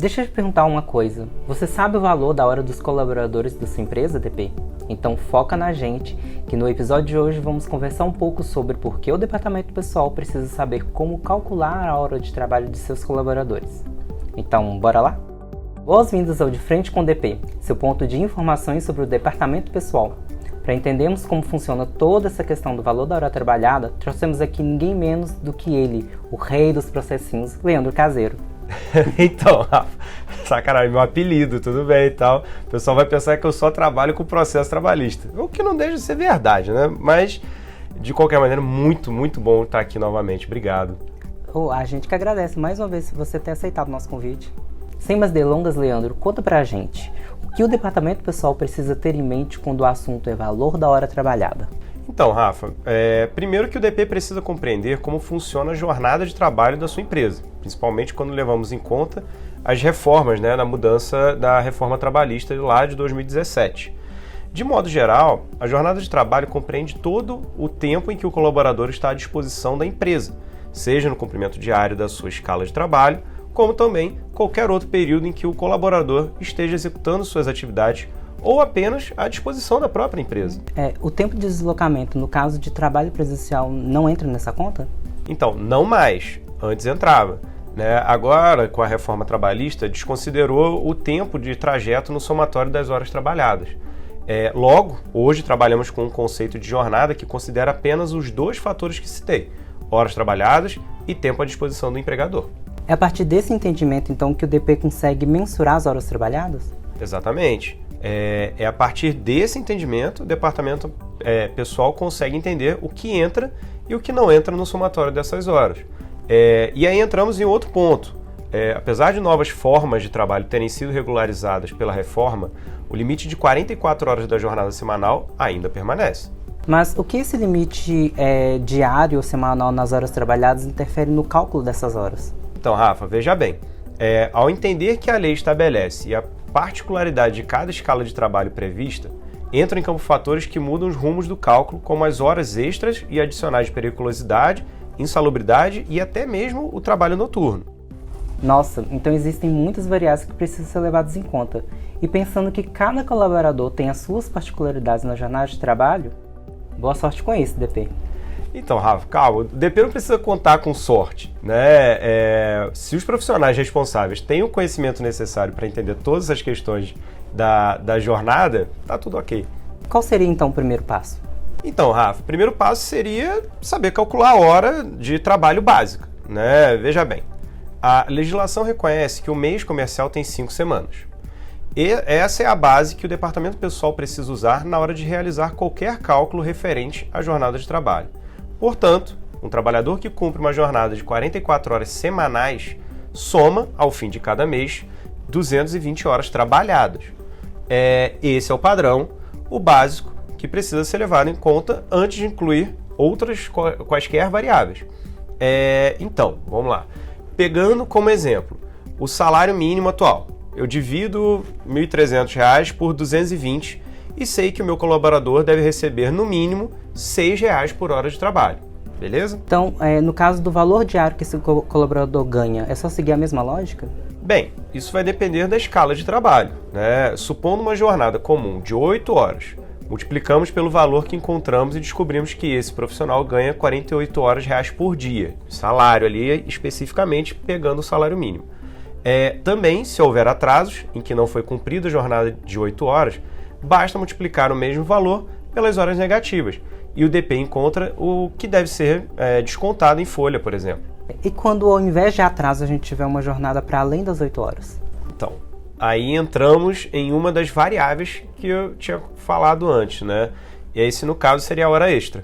Deixa eu te perguntar uma coisa. Você sabe o valor da hora dos colaboradores da sua empresa, DP? Então foca na gente, que no episódio de hoje vamos conversar um pouco sobre por que o departamento pessoal precisa saber como calcular a hora de trabalho de seus colaboradores. Então, bora lá? Boas-vindas ao De Frente com o DP, seu ponto de informações sobre o departamento pessoal. Para entendermos como funciona toda essa questão do valor da hora trabalhada, trouxemos aqui ninguém menos do que ele, o rei dos processinhos, Leandro Caseiro. Então, Rafa, sacanagem, meu apelido, tudo bem e tal. O pessoal vai pensar que eu só trabalho com processo trabalhista, o que não deixa de ser verdade, né? Mas, de qualquer maneira, muito bom estar aqui novamente. Obrigado. A gente que agradece mais uma vez você ter aceitado o nosso convite. Sem mais delongas, Leandro, conta pra gente o que o departamento pessoal precisa ter em mente quando o assunto é valor da hora trabalhada. Então, Rafa, primeiro que o DP precisa compreender como funciona a jornada de trabalho da sua empresa, principalmente quando levamos em conta as reformas, na mudança da reforma trabalhista lá de 2017. De modo geral, a jornada de trabalho compreende todo o tempo em que o colaborador está à disposição da empresa, seja no cumprimento diário da sua escala de trabalho, como também qualquer outro período em que o colaborador esteja executando suas atividades ou apenas à disposição da própria empresa. O tempo de deslocamento, no caso de trabalho presencial, não entra nessa conta? Então, não mais. Antes entrava. Agora, com a reforma trabalhista, desconsiderou o tempo de trajeto no somatório das horas trabalhadas. Logo, hoje trabalhamos com um conceito de jornada que considera apenas os dois fatores que citei, horas trabalhadas e tempo à disposição do empregador. É a partir desse entendimento, então, que o DP consegue mensurar as horas trabalhadas? Exatamente. A partir desse entendimento, o departamento pessoal consegue entender o que entra e o que não entra no somatório dessas horas. E aí entramos em outro ponto. Apesar de novas formas de trabalho terem sido regularizadas pela reforma, o limite de 44 horas da jornada semanal ainda permanece. Mas o que esse limite diário ou semanal nas horas trabalhadas interfere no cálculo dessas horas? Então, Rafa, veja bem. Ao entender que a lei estabelece e a particularidade de cada escala de trabalho prevista, entram em campo fatores que mudam os rumos do cálculo, como as horas extras e adicionais de periculosidade, insalubridade e até mesmo o trabalho noturno. Nossa, então existem muitas variáveis que precisam ser levadas em conta. E pensando que cada colaborador tem as suas particularidades na jornada de trabalho, boa sorte com isso, DP. Então, Rafa, calma, o DP não precisa contar com sorte, Se os profissionais responsáveis têm o conhecimento necessário para entender todas as questões da jornada, tá tudo ok. Qual seria então o primeiro passo? Então, Rafa, o primeiro passo seria saber calcular a hora de trabalho básica, Veja bem, a legislação reconhece que o mês comercial tem 5 semanas. E essa é a base que o departamento pessoal precisa usar na hora de realizar qualquer cálculo referente à jornada de trabalho. Portanto, um trabalhador que cumpre uma jornada de 44 horas semanais soma, ao fim de cada mês, 220 horas trabalhadas. Esse é o padrão, o básico, que precisa ser levado em conta antes de incluir outras quaisquer variáveis. Então, vamos lá. Pegando como exemplo o salário mínimo atual, eu divido R$ 1.300 por 220 e sei que o meu colaborador deve receber, no mínimo, R$ 6 por hora de trabalho. Beleza? Então, no caso do valor diário que esse colaborador ganha, é só seguir a mesma lógica? Bem, isso vai depender da escala de trabalho, Supondo uma jornada comum de 8 horas, multiplicamos pelo valor que encontramos e descobrimos que esse profissional ganha R$ 48 por dia. Salário ali, especificamente, pegando o salário mínimo. Também, se houver atrasos em que não foi cumprida a jornada de 8 horas, basta multiplicar o mesmo valor pelas horas negativas e o DP encontra o que deve ser descontado em folha, por exemplo. E quando ao invés de atraso a gente tiver uma jornada para além das 8 horas? Então, aí entramos em uma das variáveis que eu tinha falado antes, E esse, no caso, seria a hora extra.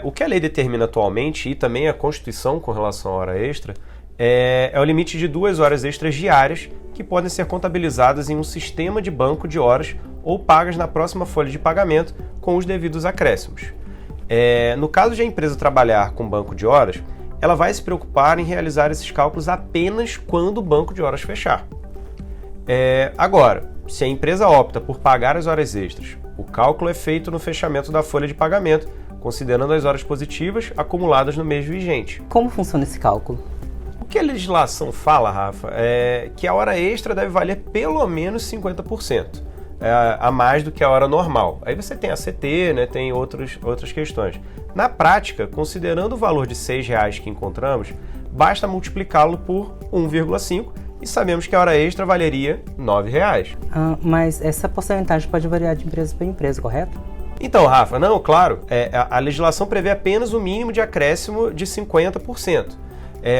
O que a lei determina atualmente, e também a Constituição com relação à hora extra, é o limite de 2 horas extras diárias que podem ser contabilizadas em um sistema de banco de horas ou pagas na próxima folha de pagamento com os devidos acréscimos. No caso de a empresa trabalhar com banco de horas, ela vai se preocupar em realizar esses cálculos apenas quando o banco de horas fechar. Agora, se a empresa opta por pagar as horas extras, o cálculo é feito no fechamento da folha de pagamento, considerando as horas positivas acumuladas no mês vigente. Como funciona esse cálculo? que a legislação fala, Rafa, é que a hora extra deve valer pelo menos 50%, a mais do que a hora normal. Aí você tem a CT, né, tem outras questões. Na prática, considerando o valor de R$ 6,00 que encontramos, basta multiplicá-lo por 1,5 e sabemos que a hora extra valeria R$ 9,00. Mas essa porcentagem pode variar de empresa para empresa, correto? Então, Rafa, não, claro, a legislação prevê apenas o mínimo de acréscimo de 50%.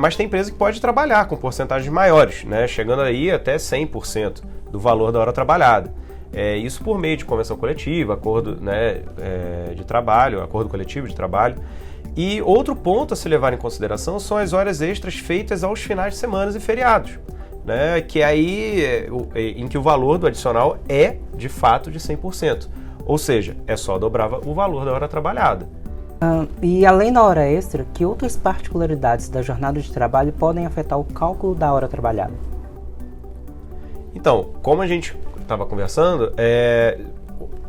Mas tem empresa que pode trabalhar com porcentagens maiores, né, chegando aí até 100% do valor da hora trabalhada. Isso por meio de convenção coletiva, acordo, né, de trabalho, acordo coletivo de trabalho. E outro ponto a se levar em consideração são as horas extras feitas aos finais de semana e feriados, né, que aí em que o valor do adicional é, de fato, de 100%. Ou seja, é só dobrar o valor da hora trabalhada. E além da hora extra, que outras particularidades da jornada de trabalho podem afetar o cálculo da hora trabalhada? Então, como a gente estava conversando,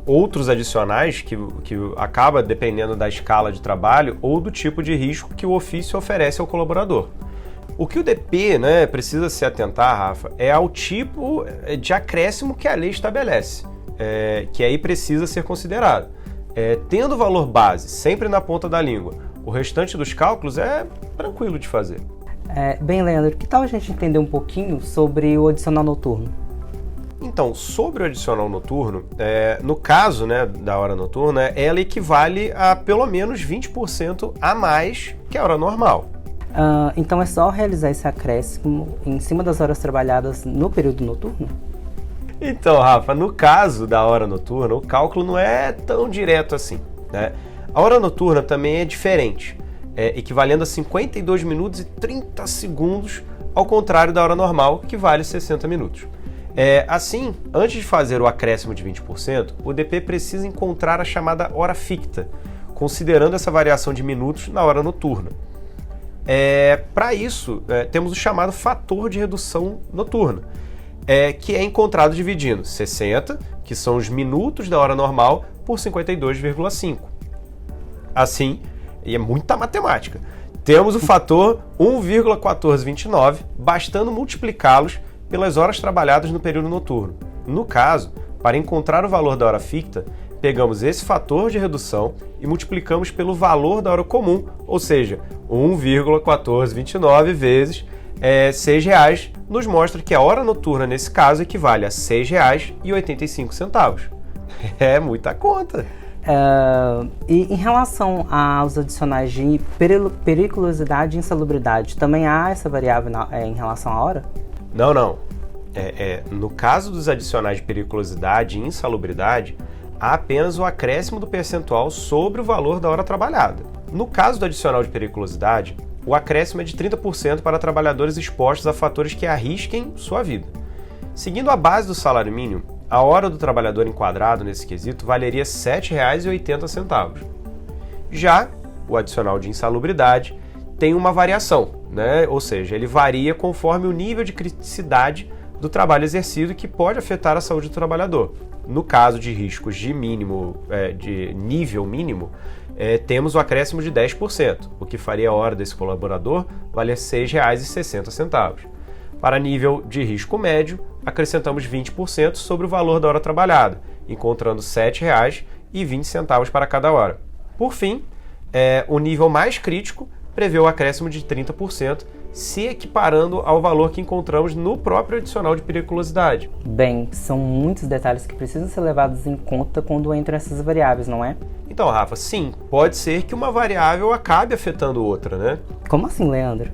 outros adicionais que acaba dependendo da escala de trabalho ou do tipo de risco que o ofício oferece ao colaborador. O que o DP, né, precisa se atentar, Rafa, é ao tipo de acréscimo que a lei estabelece, que aí precisa ser considerado. Tendo o valor base sempre na ponta da língua, o restante dos cálculos é tranquilo de fazer. Bem, Leandro, que tal a gente entender um pouquinho sobre o adicional noturno? Então, sobre o adicional noturno, no caso, né, da hora noturna, ela equivale a pelo menos 20% a mais que a hora normal. Então é só realizar esse acréscimo em cima das horas trabalhadas no período noturno? Então, Rafa, no caso da hora noturna, o cálculo não é tão direto assim, né? A hora noturna também é diferente, equivalendo a 52 minutos e 30 segundos, ao contrário da hora normal, que vale 60 minutos. Assim, antes de fazer o acréscimo de 20%, o DP precisa encontrar a chamada hora ficta, considerando essa variação de minutos na hora noturna. Para isso, temos o chamado fator de redução noturna, que é encontrado dividindo 60, que são os minutos da hora normal, por 52,5. Assim, e é muita matemática, temos o fator 1,1429, bastando multiplicá-los pelas horas trabalhadas no período noturno. No caso, para encontrar o valor da hora ficta, pegamos esse fator de redução e multiplicamos pelo valor da hora comum, ou seja, 1,1429 vezes R$ 6,00, nos mostra que a hora noturna, nesse caso, equivale a R$ 6,85. É muita conta. E em relação aos adicionais de periculosidade e insalubridade, também há essa variável em relação à hora? Não. No caso dos adicionais de periculosidade e insalubridade, há apenas o acréscimo do percentual sobre o valor da hora trabalhada. No caso do adicional de periculosidade, o acréscimo é de 30% para trabalhadores expostos a fatores que arrisquem sua vida. Seguindo a base do salário mínimo, a hora do trabalhador enquadrado nesse quesito valeria R$ 7,80. Já o adicional de insalubridade tem uma variação, né? Ou seja, ele varia conforme o nível de criticidade do trabalho exercido que pode afetar a saúde do trabalhador. No caso de riscos de nível mínimo, temos o acréscimo de 10%, o que faria a hora desse colaborador valer R$ 6,60. Para nível de risco médio, acrescentamos 20% sobre o valor da hora trabalhada, encontrando R$ 7,20 para cada hora. Por fim, o nível mais crítico prevê o acréscimo de 30%, se equiparando ao valor que encontramos no próprio adicional de periculosidade. Bem, são muitos detalhes que precisam ser levados em conta quando entram essas variáveis, não é? Então, Rafa, sim, pode ser que uma variável acabe afetando outra, né? Como assim, Leandro?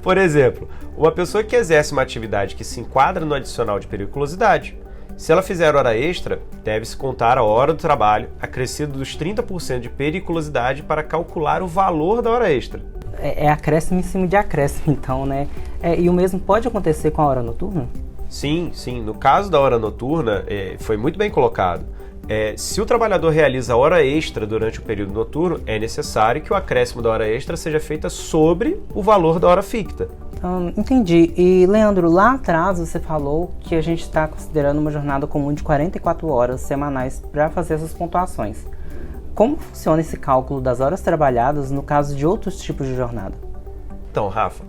Por exemplo, uma pessoa que exerce uma atividade que se enquadra no adicional de periculosidade, se ela fizer hora extra, deve-se contar a hora do trabalho, acrescido dos 30% de periculosidade para calcular o valor da hora extra. É acréscimo em cima de acréscimo, então, né? E o mesmo pode acontecer com a hora noturna? Sim. No caso da hora noturna, foi muito bem colocado. Se o trabalhador realiza hora extra durante o período noturno, é necessário que o acréscimo da hora extra seja feita sobre o valor da hora ficta. Entendi. E, Leandro, lá atrás você falou que a gente está considerando uma jornada comum de 44 horas semanais para fazer essas pontuações. Como funciona esse cálculo das horas trabalhadas no caso de outros tipos de jornada? Então, Rafa,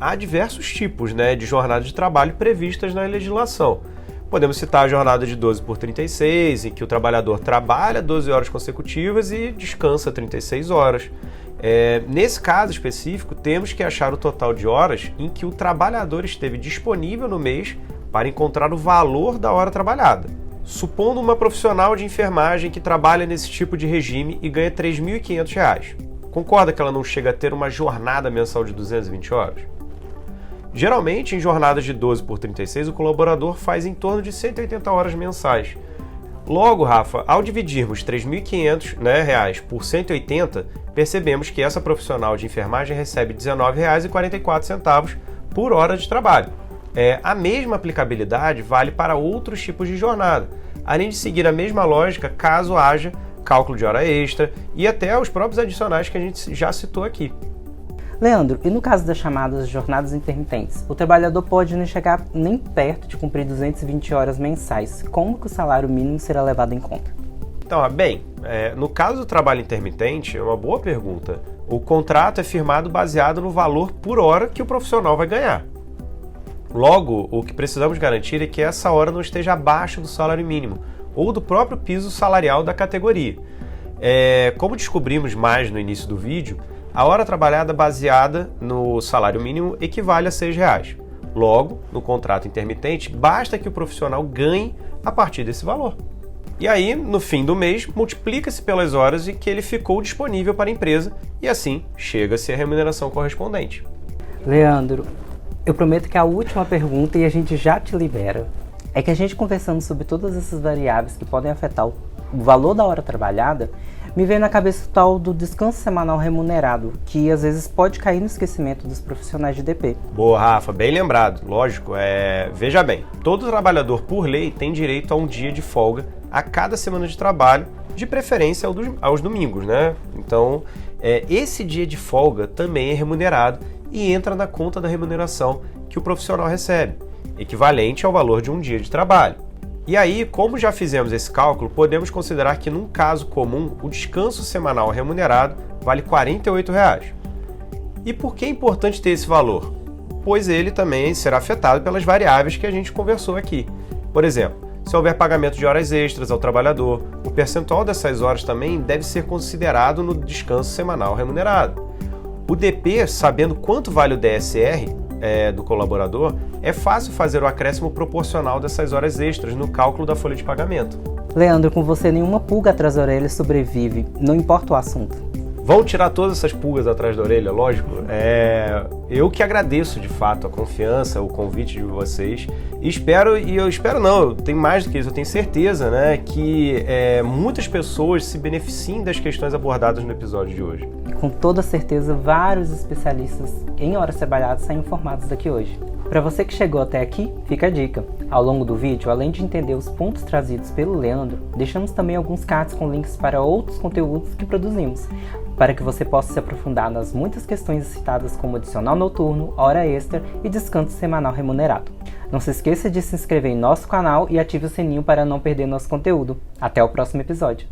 há diversos tipos, né, de jornada de trabalho previstas na legislação. Podemos citar a jornada de 12 por 36, em que o trabalhador trabalha 12 horas consecutivas e descansa 36 horas. Nesse caso específico, temos que achar o total de horas em que o trabalhador esteve disponível no mês para encontrar o valor da hora trabalhada. Supondo uma profissional de enfermagem que trabalha nesse tipo de regime e ganha R$ 3.500. Concorda que ela não chega a ter uma jornada mensal de 220 horas? Geralmente, em jornadas de 12 por 36, o colaborador faz em torno de 180 horas mensais. Logo, Rafa, ao dividirmos R$ 3.500 reais por 180, percebemos que essa profissional de enfermagem recebe R$ 19,44 por hora de trabalho. A mesma aplicabilidade vale para outros tipos de jornada, além de seguir a mesma lógica caso haja cálculo de hora extra e até os próprios adicionais que a gente já citou aqui. Leandro, e no caso das chamadas jornadas intermitentes, o trabalhador pode não chegar nem perto de cumprir 220 horas mensais. Como que o salário mínimo será levado em conta? Então, no caso do trabalho intermitente, é uma boa pergunta. O contrato é firmado baseado no valor por hora que o profissional vai ganhar. Logo, o que precisamos garantir é que essa hora não esteja abaixo do salário mínimo ou do próprio piso salarial da categoria. Como descobrimos mais no início do vídeo, a hora trabalhada baseada no salário mínimo equivale a R$ 6. Logo, no contrato intermitente, basta que o profissional ganhe a partir desse valor. E aí, no fim do mês, multiplica-se pelas horas em que ele ficou disponível para a empresa e assim chega-se à remuneração correspondente. Leandro, eu prometo que é a última pergunta e a gente já te libera. É que a gente conversando sobre todas essas variáveis que podem afetar o valor da hora trabalhada, me veio na cabeça o tal do descanso semanal remunerado, que às vezes pode cair no esquecimento dos profissionais de DP. Boa, Rafa, bem lembrado. Lógico, veja bem, todo trabalhador por lei tem direito a um dia de folga a cada semana de trabalho, de preferência aos domingos, né? Então, esse dia de folga também é remunerado e entra na conta da remuneração que o profissional recebe, equivalente ao valor de um dia de trabalho. E aí, como já fizemos esse cálculo, podemos considerar que num caso comum, o descanso semanal remunerado vale R$ 48. E por que é importante ter esse valor? Pois ele também será afetado pelas variáveis que a gente conversou aqui. Por exemplo, se houver pagamento de horas extras ao trabalhador, o percentual dessas horas também deve ser considerado no descanso semanal remunerado. O DP, sabendo quanto vale o DSR, do colaborador, é fácil fazer o acréscimo proporcional dessas horas extras no cálculo da folha de pagamento. Leandro, com você nenhuma pulga atrás da orelha sobrevive, não importa o assunto. Vão tirar todas essas pulgas atrás da orelha, lógico. Eu que agradeço de fato a confiança, o convite de vocês. Eu tenho mais do que isso, eu tenho certeza, né, que muitas pessoas se beneficiem das questões abordadas no episódio de hoje. Com toda certeza, vários especialistas em horas trabalhadas saem informados daqui hoje. Para você que chegou até aqui, fica a dica. Ao longo do vídeo, além de entender os pontos trazidos pelo Leandro, deixamos também alguns cards com links para outros conteúdos que produzimos, para que você possa se aprofundar nas muitas questões citadas como adicional noturno, hora extra e descanso semanal remunerado. Não se esqueça de se inscrever em nosso canal e ative o sininho para não perder nosso conteúdo. Até o próximo episódio.